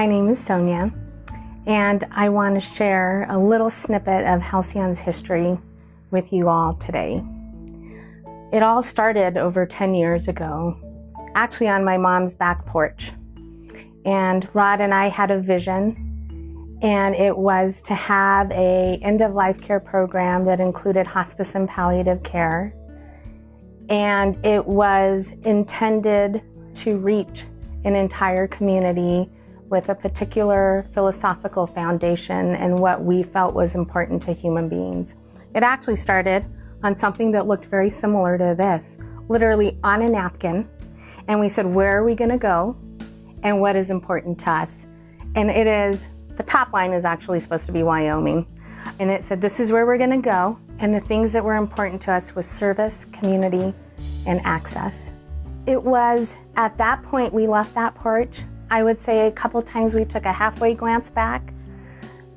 My name is Sonia, and I want to share a little snippet of Halcyon's history with you all today. It all started over 10 years ago, actually on my mom's back porch. And Rod and I had a vision, and it was to have an end-of-life care program that included hospice and palliative care. And it was intended to reach an entire community with a particular philosophical foundation and what we felt was important to human beings. It actually started on something that looked very similar to this, literally on a napkin. And we said, where are we gonna go and what is important to us? And the top line is actually supposed to be Wyoming. And it said, this is where we're gonna go. And the things that were important to us was service, community, and access. It was at that point we left that porch. I would say a couple times we took a halfway glance back,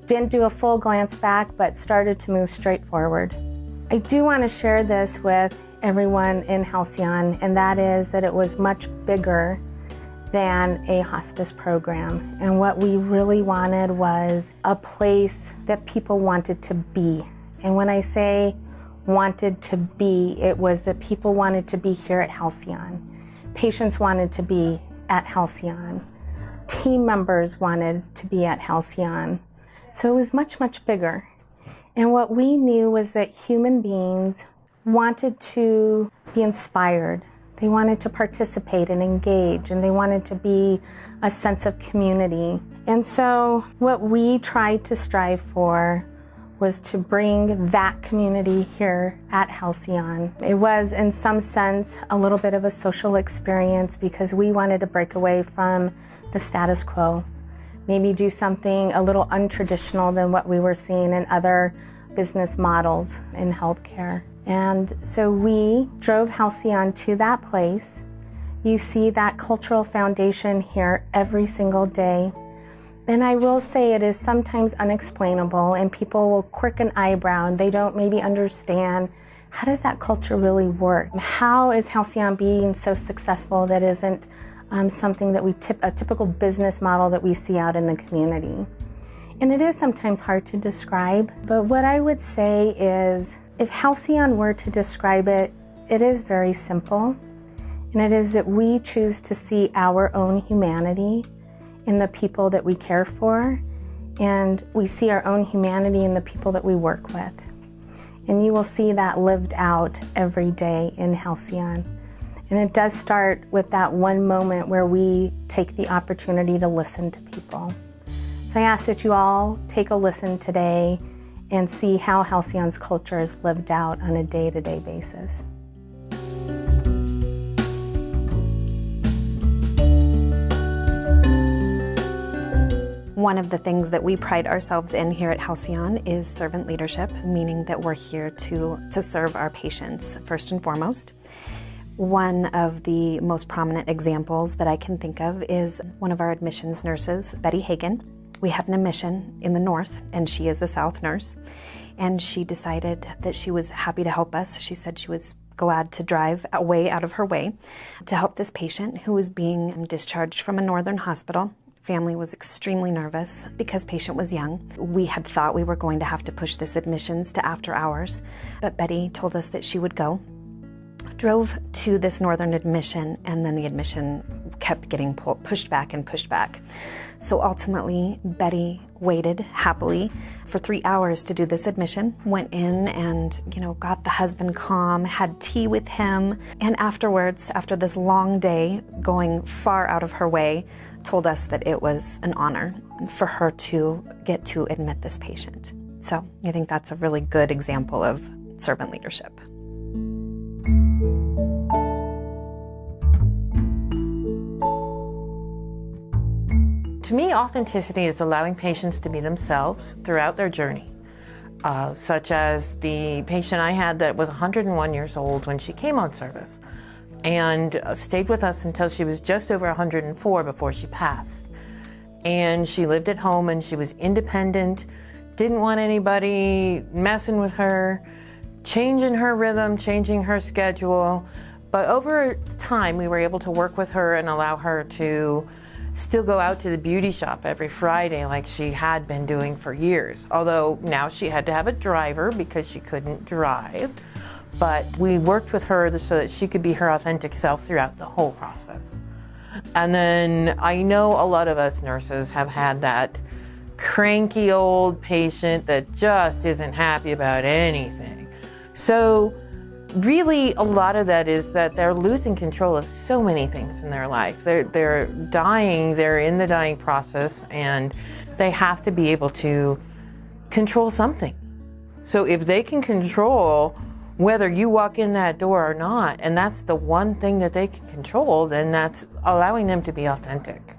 didn't do a full glance back, but started to move straight forward. I do want to share this with everyone in Halcyon, and that is that it was much bigger than a hospice program. And what we really wanted was a place that people wanted to be. And when I say wanted to be, it was that people wanted to be here at Halcyon. Patients wanted to be at Halcyon. Team members wanted to be at Halcyon. So it was much, much bigger. And what we knew was that human beings wanted to be inspired. They wanted to participate and engage, and they wanted to be a sense of community. And so what we tried to strive for was to bring that community here at Halcyon. It was, in some sense, a little bit of a social experience because we wanted to break away from the status quo, maybe do something a little untraditional than what we were seeing in other business models in healthcare. And so we drove Halcyon to that place. You see that cultural foundation here every single day. And I will say it is sometimes unexplainable, and people will quirk an eyebrow and they don't maybe understand, how does that culture really work? How is Halcyon being so successful that isn't something that a typical business model that we see out in the community? And it is sometimes hard to describe, but what I would say is, if Halcyon were to describe it, it is very simple. And it is that we choose to see our own humanity in the people that we care for, and we see our own humanity in the people that we work with. And you will see that lived out every day in Halcyon. And it does start with that one moment where we take the opportunity to listen to people. So I ask that you all take a listen today and see how Halcyon's culture is lived out on a day-to-day basis. One of the things that we pride ourselves in here at Halcyon is servant leadership, meaning that we're here to serve our patients first and foremost. One of the most prominent examples that I can think of is one of our admissions nurses, Betty Hagan. We had an admission in the north, and she is a south nurse, and she decided that she was happy to help us. She said she was glad to drive way out of her way to help this patient who was being discharged from a northern hospital. Family was extremely nervous because patient was young. We had thought we were going to have to push this admissions to after hours, but Betty told us that she would go. Drove to this northern admission, and then the admission kept getting pushed back and pushed back. So ultimately, Betty waited happily for 3 hours to do this admission, went in and, got the husband calm, had tea with him, and afterwards, after this long day, going far out of her way, told us that it was an honor for her to get to admit this patient. So I think that's a really good example of servant leadership. To me, authenticity is allowing patients to be themselves throughout their journey, such as the patient I had that was 101 years old when she came on service and stayed with us until she was just over 104 before she passed. And she lived at home and she was independent, didn't want anybody messing with her, changing her rhythm, changing her schedule. But over time, we were able to work with her and allow her to still go out to the beauty shop every Friday like she had been doing for years. Although now she had to have a driver because she couldn't drive. But we worked with her so that she could be her authentic self throughout the whole process. And then I know a lot of us nurses have had that cranky old patient that just isn't happy about anything. So really, a lot of that is that they're losing control of so many things in their life. They're dying, they're in the dying process, and they have to be able to control something. So if they can control whether you walk in that door or not, and that's the one thing that they can control, then that's allowing them to be authentic.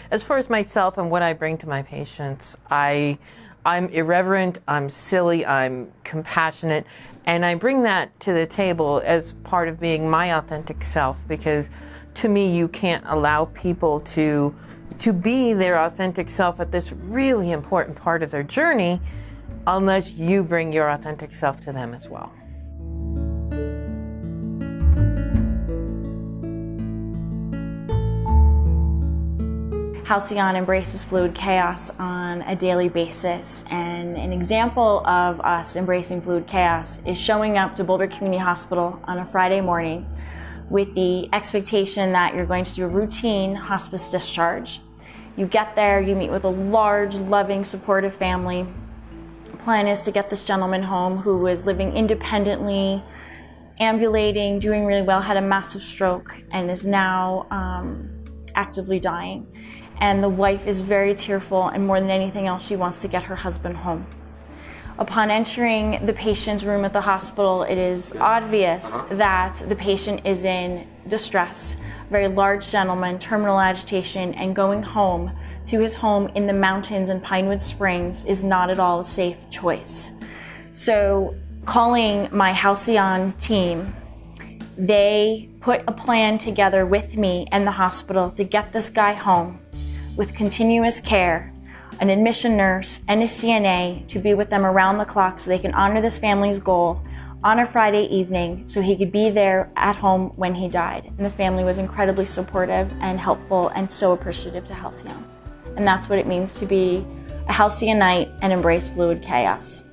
As far as myself and what I bring to my patients, I'm irreverent, I'm silly, I'm compassionate, and I bring that to the table as part of being my authentic self, because to me, you can't allow people to be their authentic self at this really important part of their journey unless you bring your authentic self to them as well. Halcyon embraces fluid chaos on a daily basis, and an example of us embracing fluid chaos is showing up to Boulder Community Hospital on a Friday morning with the expectation that you're going to do a routine hospice discharge. You get there, you meet with a large, loving, supportive family. The plan is to get this gentleman home who was living independently, ambulating, doing really well, had a massive stroke, and is now actively dying. And the wife is very tearful, and more than anything else, she wants to get her husband home. Upon entering the patient's room at the hospital, it is obvious that the patient is in distress. A very large gentleman, terminal agitation, and going home to his home in the mountains in Pinewood Springs is not at all a safe choice. So calling my Halcyon team, they put a plan together with me and the hospital to get this guy home with continuous care, an admission nurse and a CNA to be with them around the clock so they can honor this family's goal on a Friday evening so he could be there at home when he died. And the family was incredibly supportive and helpful and so appreciative to Halcyon. And that's what it means to be a Halcyonite and embrace fluid chaos.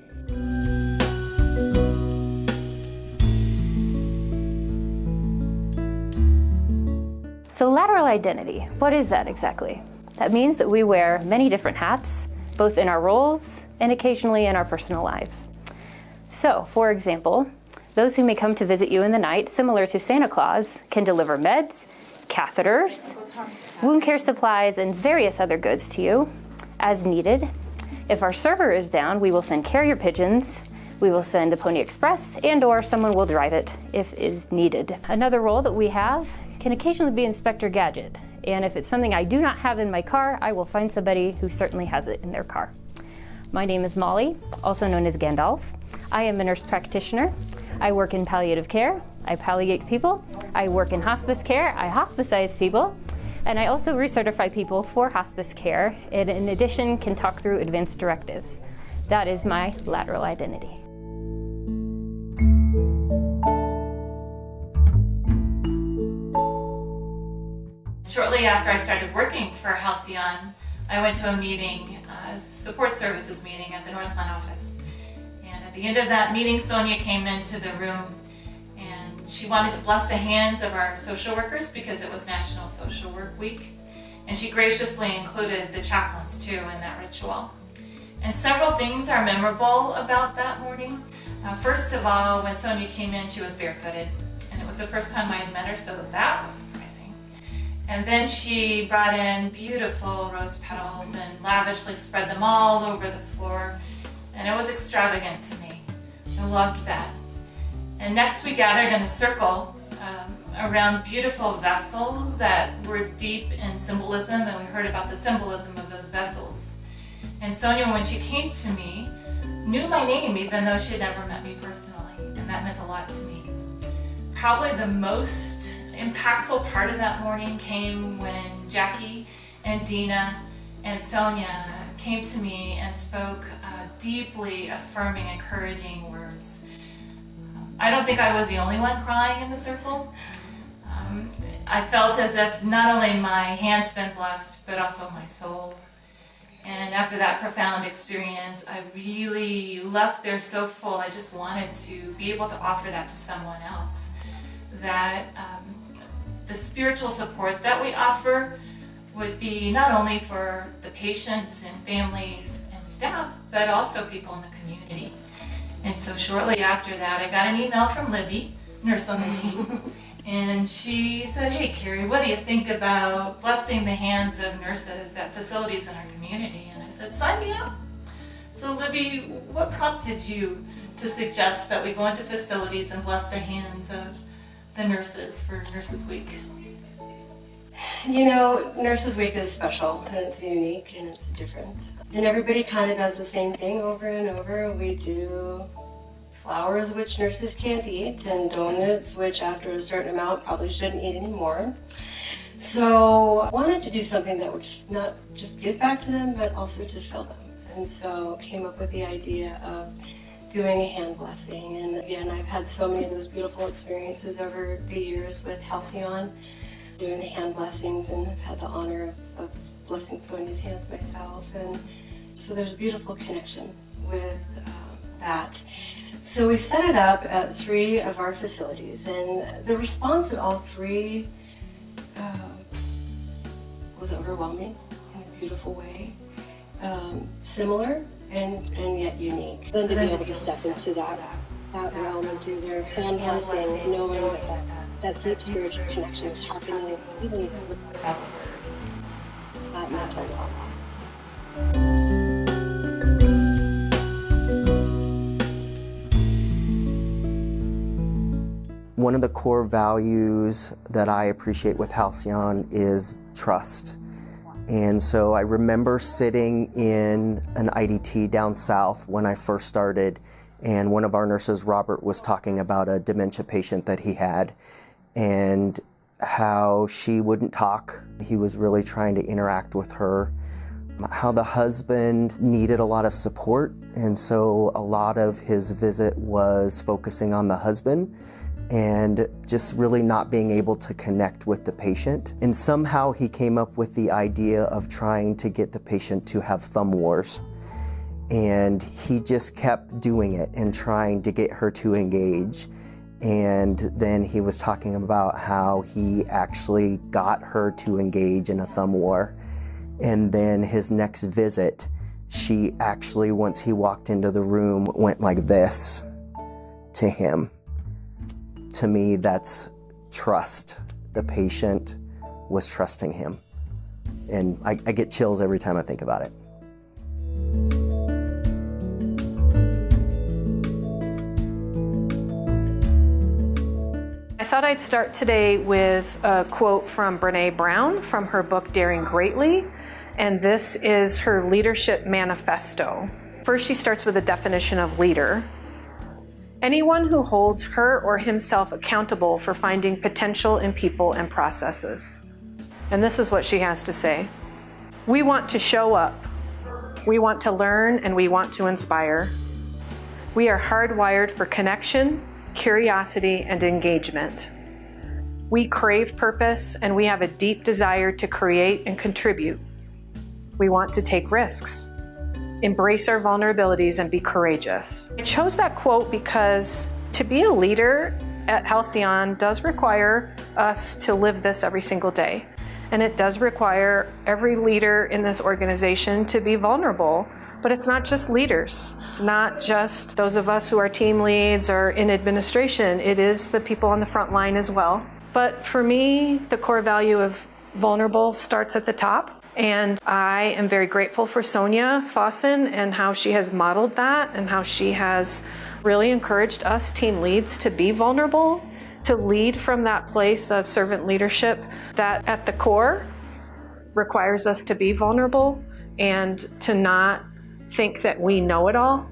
So lateral identity, what is that exactly? That means that we wear many different hats, both in our roles and occasionally in our personal lives. So, for example, those who may come to visit you in the night, similar to Santa Claus, can deliver meds, catheters, wound care supplies, and various other goods to you as needed. If our server is down, we will send carrier pigeons, we will send a Pony Express, and/or someone will drive it if is needed. Another role that we have can occasionally be Inspector Gadget. And if it's something I do not have in my car, I will find somebody who certainly has it in their car. My name is Molly, also known as Gandalf. I am a nurse practitioner. I work in palliative care. I palliate people. I work in hospice care. I hospicize people. And I also recertify people for hospice care, and in addition can talk through advanced directives. That is my lateral identity. Shortly after I started working for Halcyon, I went to a meeting, a support services meeting at the Northglenn office. And at the end of that meeting, Sonia came into the room and she wanted to bless the hands of our social workers because it was National Social Work Week. And she graciously included the chaplains too in that ritual. And several things are memorable about that morning. First of all, when Sonia came in, she was barefooted. And it was the first time I had met her, so that was surprising. And then she brought in beautiful rose petals and lavishly spread them all over the floor. And it was extravagant to me. I loved that. And next we gathered in a circle around beautiful vessels that were deep in symbolism, and we heard about the symbolism of those vessels. And Sonia, when she came to me, knew my name even though she had never met me personally, and that meant a lot to me. Probably the most impactful part of that morning came when Jackie and Dina and Sonia came to me and spoke deeply affirming, encouraging words. I don't think I was the only one crying in the circle. I felt as if not only my hands been blessed, but also my soul. And after that profound experience, I really left there so full. I just wanted to be able to offer that to someone else. That the spiritual support that we offer would be not only for the patients and families and staff, but also people in the community. And so shortly after that, I got an email from Libby, nurse on the team, and she said, "Hey Carrie, what do you think about blessing the hands of nurses at facilities in our community?" And I said, "Sign me up." So Libby, what prompted you to suggest that we go into facilities and bless the hands of the nurses for Nurses Week? You know, Nurses Week is special, and it's unique, and it's different. And everybody kind of does the same thing over and over. We do flowers, which nurses can't eat, and donuts, which after a certain amount probably shouldn't eat anymore. So I wanted to do something that would not just give back to them, but also to fill them. And so came up with the idea of doing a hand blessing. And again, I've had so many of those beautiful experiences over the years with Halcyon, doing the hand blessings, and I've had the honor of blessing Sonia's hands myself. And so there's a beautiful connection with that. So we set it up at 3 of our facilities, and the response at all 3 was overwhelming in a beautiful way. Similar and yet unique. Then to be able to step into that realm and do their hand blessing, knowing that deep spiritual connection is happening even without that mental level. One of the core values that I appreciate with Halcyon is trust. And so I remember sitting in an IDT down south when I first started, and one of our nurses, Robert, was talking about a dementia patient that he had and how she wouldn't talk. He was really trying to interact with her. How the husband needed a lot of support, and so a lot of his visit was focusing on the husband and just really not being able to connect with the patient. And somehow he came up with the idea of trying to get the patient to have thumb wars. And he just kept doing it and trying to get her to engage. And then he was talking about how he actually got her to engage in a thumb war. And then his next visit, she actually, once he walked into the room, went like this to him. To me, that's trust. The patient was trusting him. And I get chills every time I think about it. I thought I'd start today with a quote from Brené Brown from her book, Daring Greatly. And this is her leadership manifesto. First, she starts with a definition of leader. Anyone who holds her or himself accountable for finding potential in people and processes. And this is what she has to say. We want to show up. We want to learn, and we want to inspire. We are hardwired for connection, curiosity, and engagement. We crave purpose, and we have a deep desire to create and contribute. We want to take risks, embrace our vulnerabilities, and be courageous. I chose that quote because to be a leader at Halcyon does require us to live this every single day. And it does require every leader in this organization to be vulnerable. But it's not just leaders. It's not just those of us who are team leads or in administration. It is the people on the front line as well. But for me, the core value of vulnerable starts at the top. And I am very grateful for Sonia Fossen and how she has modeled that and how she has really encouraged us team leads to be vulnerable, to lead from that place of servant leadership that at the core requires us to be vulnerable and to not think that we know it all,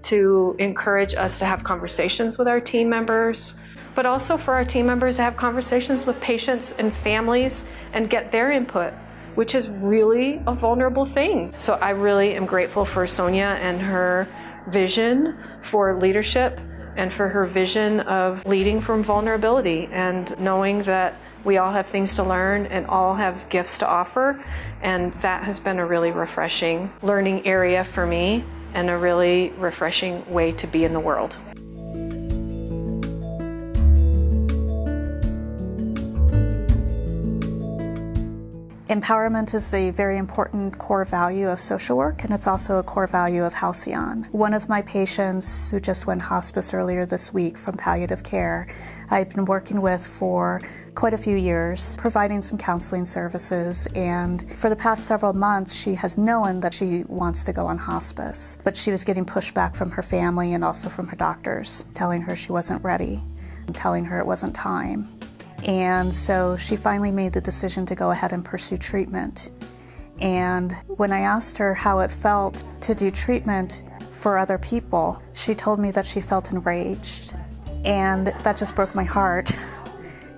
to encourage us to have conversations with our team members, but also for our team members to have conversations with patients and families and get their input, which is really a vulnerable thing. So I really am grateful for Sonia and her vision for leadership and for her vision of leading from vulnerability and knowing that We all have things to learn and all have gifts to offer, and that has been a really refreshing learning area for me and a really refreshing way to be in the world. Empowerment is a very important core value of social work, and it's also a core value of Halcyon. One of my patients who just went hospice earlier this week from palliative care, I'd been working with for quite a few years, providing some counseling services, and for the past several months she has known that she wants to go on hospice, but she was getting pushback from her family and also from her doctors, telling her she wasn't ready, and telling her it wasn't time. And so she finally made the decision to go ahead and pursue treatment. And when I asked her how it felt to do treatment for other people, she told me that she felt enraged. And that just broke my heart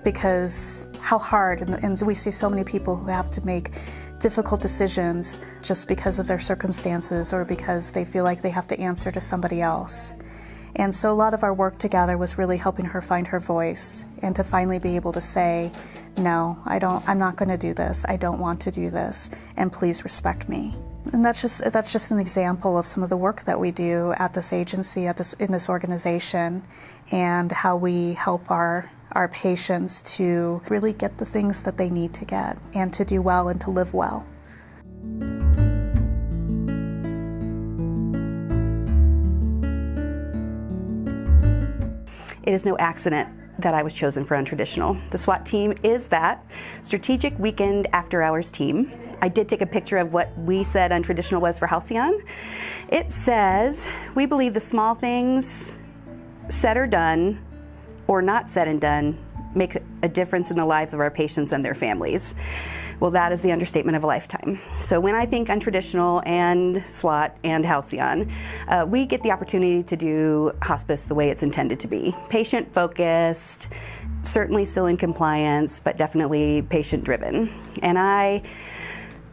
because how hard, and we see so many people who have to make difficult decisions just because of their circumstances or because they feel like they have to answer to somebody else. And so a lot of our work together was really helping her find her voice and to finally be able to say, no, I'm not going to do this. I don't want to do this, and please respect me. And that's just an example of some of the work that we do at this agency, in this organization, and how we help our patients to really get the things that they need to get and to do well and to live well. It is no accident that I was chosen for untraditional. The SWAT team is that strategic weekend after hours team. I did take a picture of what we said untraditional was for Halcyon. It says, we believe the small things said or done, or not said and done, make a difference in the lives of our patients and their families. Well, that is the understatement of a lifetime. So when I think untraditional and SWAT and Halcyon, we get the opportunity to do hospice the way it's intended to be. Patient-focused, certainly still in compliance, but definitely patient-driven. And I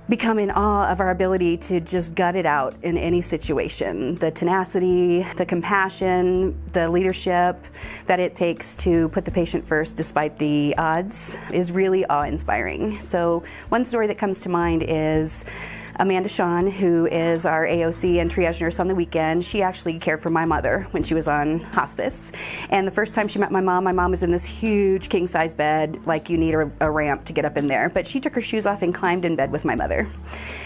become in awe of our ability to just gut it out in any situation. The tenacity, the compassion, the leadership that it takes to put the patient first despite the odds is really awe-inspiring. So one story that comes to mind is Amanda Shawn, who is our AOC and triage nurse on the weekend. She actually cared for my mother when she was on hospice. And the first time she met my mom was in this huge king-size bed, like you need a ramp to get up in there. But she took her shoes off and climbed in bed with my mother.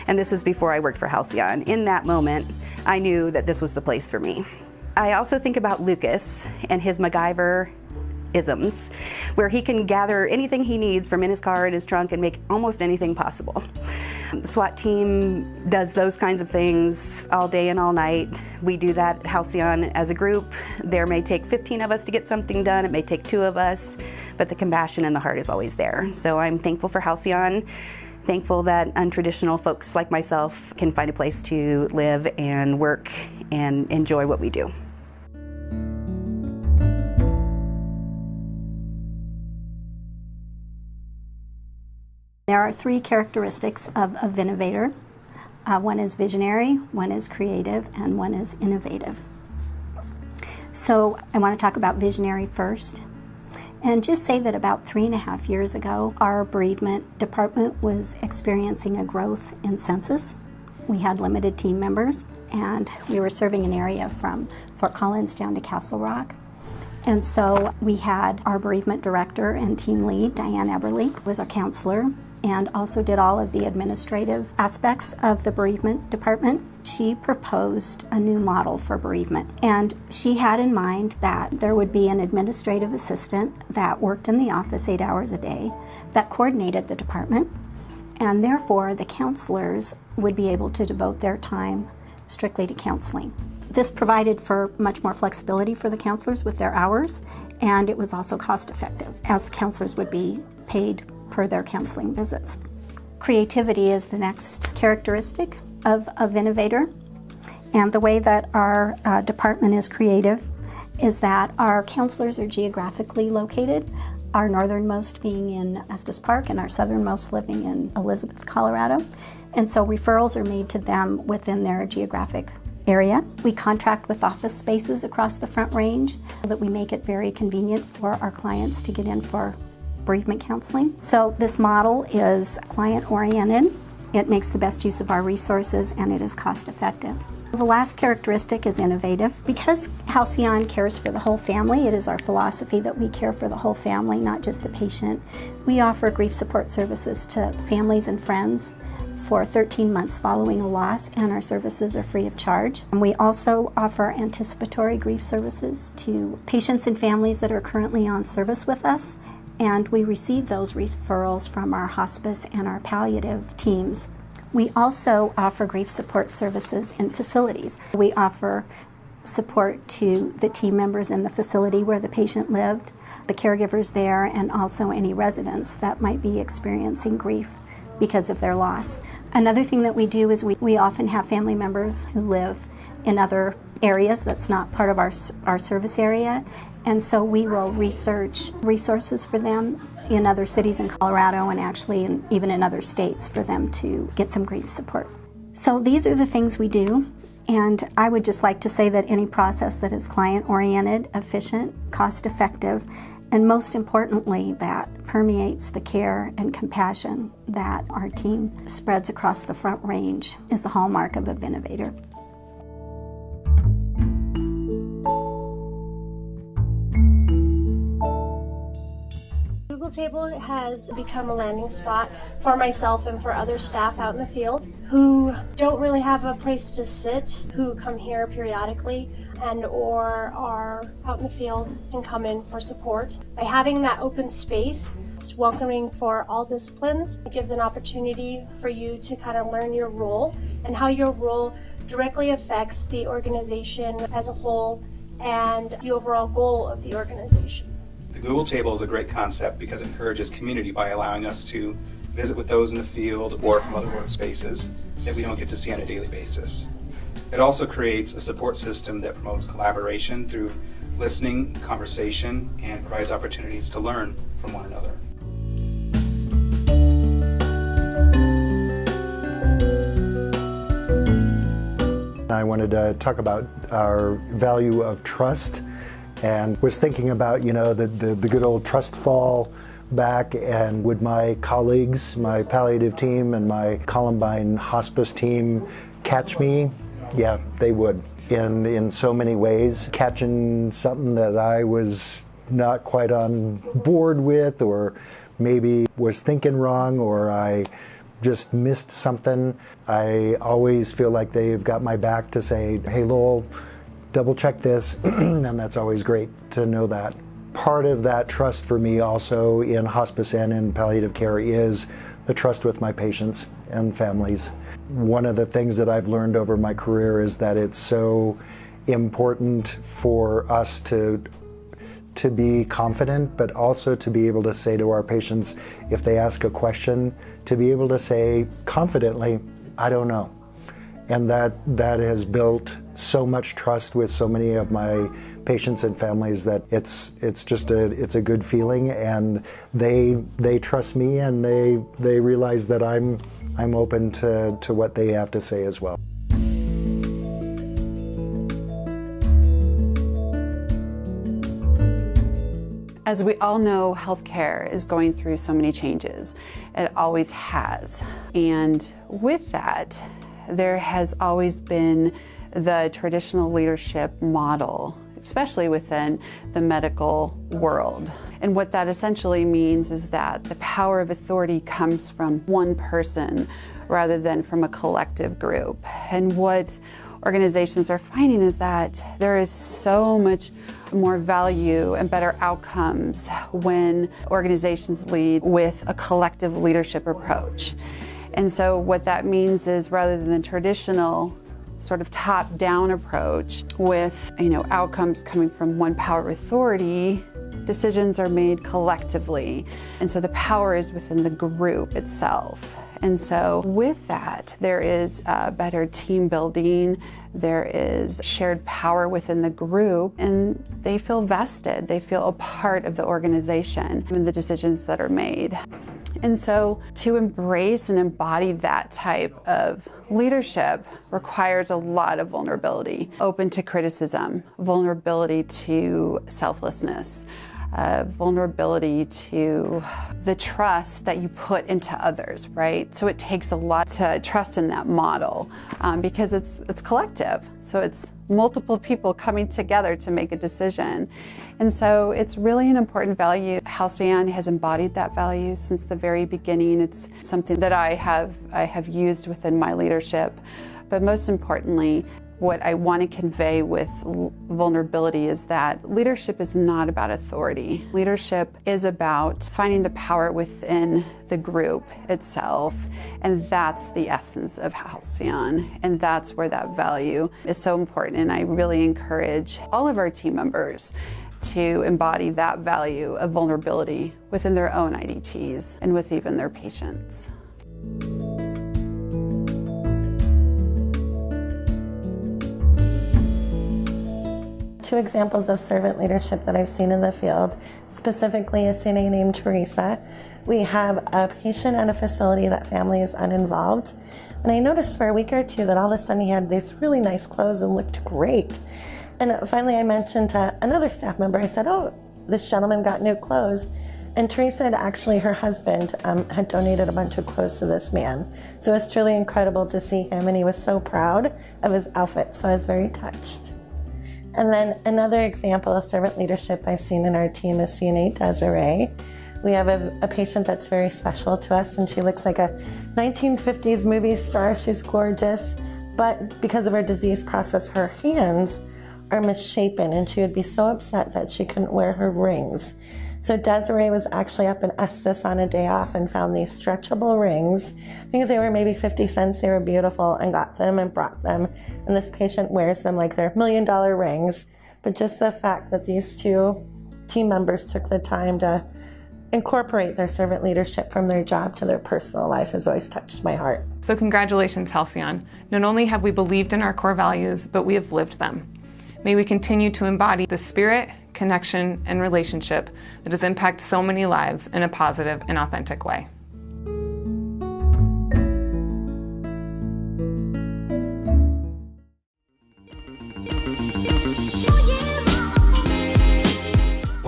And this was before I worked for Halcyon. In that moment, I knew that this was the place for me. I also think about Lucas and his MacGyver isms, where he can gather anything he needs from in his car, in his trunk, and make almost anything possible. The SWAT team does those kinds of things all day and all night. We do that at Halcyon as a group. There may take 15 of us to get something done. It may take 2 of us, but the compassion and the heart is always there. So I'm thankful for Halcyon, thankful that untraditional folks like myself can find a place to live and work and enjoy what we do. There are 3 characteristics of innovator. One is visionary, one is creative, and one is innovative. So I want to talk about visionary first. And just say that about 3.5 years ago, our bereavement department was experiencing a growth in census. We had limited team members, and we were serving an area from Fort Collins down to Castle Rock. And so we had our bereavement director and team lead, Diane Eberly, was our counselor, and also did all of the administrative aspects of the bereavement department. She proposed a new model for bereavement, and she had in mind that there would be an administrative assistant that worked in the office 8 hours a day that coordinated the department, and therefore the counselors would be able to devote their time strictly to counseling. This provided for much more flexibility for the counselors with their hours, and it was also cost effective, as the counselors would be paid per their counseling visits. Creativity is the next characteristic of innovator, and the way that our department is creative is that our counselors are geographically located, our northernmost being in Estes Park and our southernmost living in Elizabeth, Colorado, and so referrals are made to them within their geographic area. We contract with office spaces across the Front Range so that we make it very convenient for our clients to get in for bereavement counseling. So this model is client-oriented. It makes the best use of our resources, and it is cost-effective. The last characteristic is innovative. Because Halcyon cares for the whole family, it is our philosophy that we care for the whole family, not just the patient. We offer grief support services to families and friends for 13 months following a loss, and our services are free of charge. And we also offer anticipatory grief services to patients and families that are currently on service with us, and we receive those referrals from our hospice and our palliative teams. We also offer grief support services in facilities. We offer support to the team members in the facility where the patient lived, the caregivers there, and also any residents that might be experiencing grief because of their loss. Another thing that we do is we often have family members who live in other areas that's not part of our service area, and so we will research resources for them in other cities in Colorado and actually even in other states for them to get some grief support. So these are the things we do, and I would just like to say that any process that is client-oriented, efficient, cost-effective, and most importantly, that permeates the care and compassion that our team spreads across the Front Range is the hallmark of a Vinovator. Table has become a landing spot for myself and for other staff out in the field who don't really have a place to sit, who come here periodically and or are out in the field and come in for support. By having that open space, it's welcoming for all disciplines. It gives an opportunity for you to kind of learn your role and how your role directly affects the organization as a whole and the overall goal of the organization. The Google table is a great concept because it encourages community by allowing us to visit with those in the field or from other workspaces that we don't get to see on a daily basis. It also creates a support system that promotes collaboration through listening, conversation, and provides opportunities to learn from one another. I wanted to talk about our value of trust, and was thinking about, the good old trust fall back, and would my colleagues, my palliative team and my Columbine hospice team catch me? Yeah, they would. In so many ways, catching something that I was not quite on board with, or maybe was thinking wrong, or I just missed something. I always feel like they've got my back to say, hey Lowell, double check this, and that's always great to know that. Part of that trust for me also in hospice and in palliative care is the trust with my patients and families. One of the things that I've learned over my career is that it's so important for us to be confident, but also to be able to say to our patients, if they ask a question, to be able to say confidently, I don't know. And that has built so much trust with so many of my patients and families that it's a good feeling, and they trust me, and they realize that I'm open to what they have to say as well. As we all know, healthcare is going through so many changes. It always has. And with that, there has always been the traditional leadership model, especially within the medical world. And what that essentially means is that the power of authority comes from one person rather than from a collective group. And what organizations are finding is that there is so much more value and better outcomes when organizations lead with a collective leadership approach. And so what that means is, rather than the traditional sort of top-down approach with outcomes coming from one power of authority, decisions are made collectively. And so the power is within the group itself. And so with that, there is better team building, there is shared power within the group, and they feel vested, they feel a part of the organization and the decisions that are made. And so to embrace and embody that type of leadership requires a lot of vulnerability, open to criticism, vulnerability to selflessness, vulnerability to the trust that you put into others, right? So it takes a lot to trust in that model because it's collective. So it's multiple people coming together to make a decision. And so it's really an important value. Halcyon has embodied that value since the very beginning. It's something that I have used within my leadership. But most importantly, what I want to convey with vulnerability is that leadership is not about authority. Leadership is about finding the power within the group itself, and that's the essence of Halcyon, and that's where that value is so important. And I really encourage all of our team members to embody that value of vulnerability within their own IDTs and with even their patients. Two examples of servant leadership that I've seen in the field, specifically a CNA named Teresa. We have a patient at a facility that family is uninvolved, and I noticed for a week or two that all of a sudden he had these really nice clothes and looked great. And finally I mentioned to another staff member, I said, oh, this gentleman got new clothes. And Teresa had actually, her husband had donated a bunch of clothes to this man. So it was truly incredible to see him, and he was so proud of his outfit, so I was very touched. And then another example of servant leadership I've seen in our team is CNA Desiree. We have a patient that's very special to us, and she looks like a 1950s movie star. She's gorgeous, but because of her disease process, her hands are misshapen, and she would be so upset that she couldn't wear her rings. So Desiree was actually up in Estes on a day off and found these stretchable rings. I think they were maybe 50 cents. They were beautiful, and got them and brought them. And this patient wears them like they're $1 million rings. But just the fact that these two team members took the time to incorporate their servant leadership from their job to their personal life has always touched my heart. So congratulations, Halcyon. Not only have we believed in our core values, but we have lived them. May we continue to embody the spirit, connection, and relationship that has impacted so many lives in a positive and authentic way.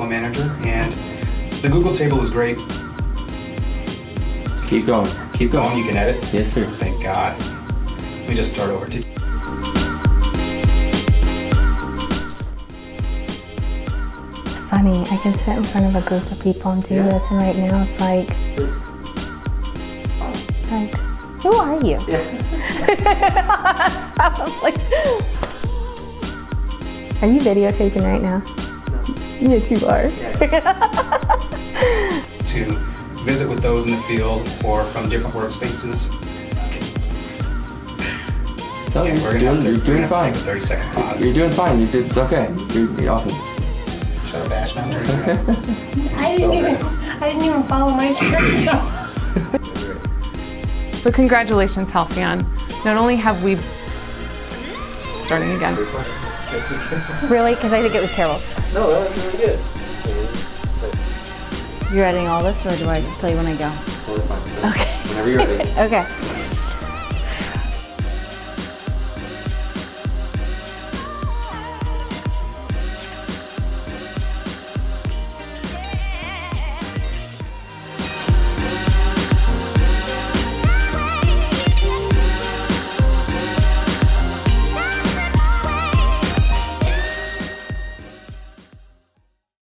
Manager, and the Google table is great. Keep going. Keep going. You can edit? Yes, sir. Thank God. Let me just start over. Funny, I can sit in front of a group of people and do this, and right now it's like, who are you? That's probably. Are you videotaping right now? No. Yes, you are. To visit with those in the field or from different workspaces. No, yeah, you're doing fine. Take a 30-second pause. You're doing fine. It's okay. You're awesome. Shut up, Ash. I didn't even follow my script. So congratulations, Halcyon. Not only have we... Starting again. Really? Because I think it was terrible. No, that was really good. You're editing all this, or do I tell you when I go? Totally fine. Okay. Whenever you're ready. Okay.